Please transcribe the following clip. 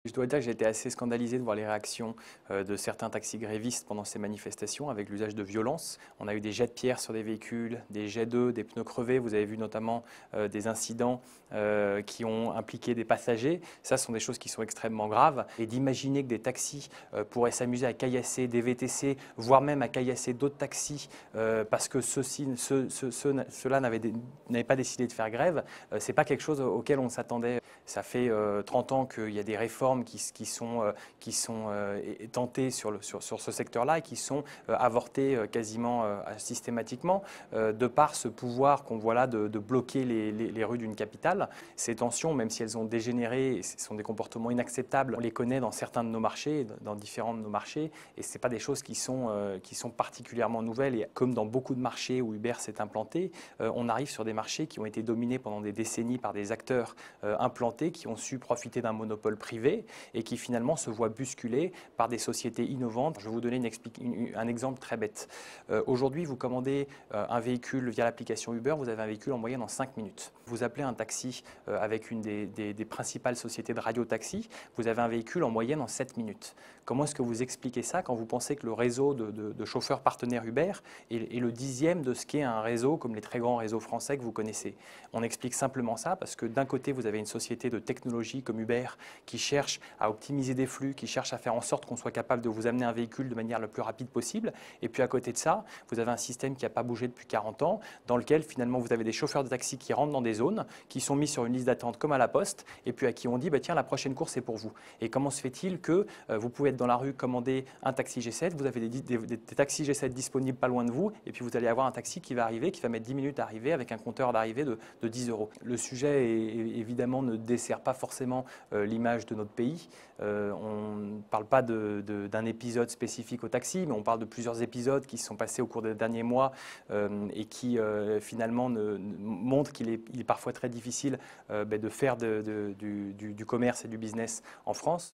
Je dois dire que j'ai été assez scandalisé de voir les réactions de certains taxis grévistes pendant ces manifestations avec l'usage de violence. On a eu des jets de pierre sur des véhicules, des jets d'œufs, des pneus crevés. Vous avez vu notamment des incidents qui ont impliqué des passagers. Ça, ce sont des choses qui sont extrêmement graves. Et d'imaginer que des taxis pourraient s'amuser à caillasser des VTC, voire même à caillasser d'autres taxis parce que ceux-là n'avaient pas décidé de faire grève, ce n'est pas quelque chose auquel on s'attendait. Ça fait 30 ans qu'il y a des réformes qui sont tentées sur ce secteur-là et qui sont avortées quasiment systématiquement de par ce pouvoir qu'on voit là de bloquer les rues d'une capitale. Ces tensions, même si elles ont dégénéré, ce sont des comportements inacceptables. On les connaît dans certains de nos marchés, dans différents de nos marchés, et ce n'est pas des choses qui sont particulièrement nouvelles. Et comme dans beaucoup de marchés où Uber s'est implanté, on arrive sur des marchés qui ont été dominés pendant des décennies par des acteurs implantés qui ont su profiter d'un monopole privé et qui finalement se voient bousculés par des sociétés innovantes. Je vais vous donner un exemple très bête. Aujourd'hui, vous commandez un véhicule via l'application Uber, vous avez un véhicule en moyenne en 5 minutes. Vous appelez un taxi avec une des principales sociétés de radio-taxi, vous avez un véhicule en moyenne en 7 minutes. Comment est-ce que vous expliquez ça quand vous pensez que le réseau de chauffeurs partenaires Uber est le 10e de ce qu'est un réseau comme les très grands réseaux français que vous connaissez? On explique simplement ça parce que d'un côté, vous avez une société de technologie comme Uber qui cherche à optimiser des flux, qui cherche à faire en sorte qu'on soit capable de vous amener un véhicule de manière le plus rapide possible. Et puis à côté de ça, vous avez un système qui n'a pas bougé depuis 40 ans, dans lequel finalement vous avez des chauffeurs de taxi qui rentrent dans des zones, qui sont mis sur une liste d'attente comme à la poste, et puis à qui on dit bah, tiens, la prochaine course est pour vous. Et comment se fait-il que vous pouvez être dans la rue, commander un taxi G7, vous avez des taxis G7 disponibles pas loin de vous, et puis vous allez avoir un taxi qui va arriver, qui va mettre 10 minutes à arriver avec un compteur d'arrivée de 10 euros. Le sujet évidemment ne dessert pas forcément l'image de notre pays. On ne parle pas d'un épisode spécifique au taxi, mais on parle de plusieurs épisodes qui se sont passés au cours des derniers mois et qui finalement montrent qu'il est parfois très difficile de faire du commerce et du business en France.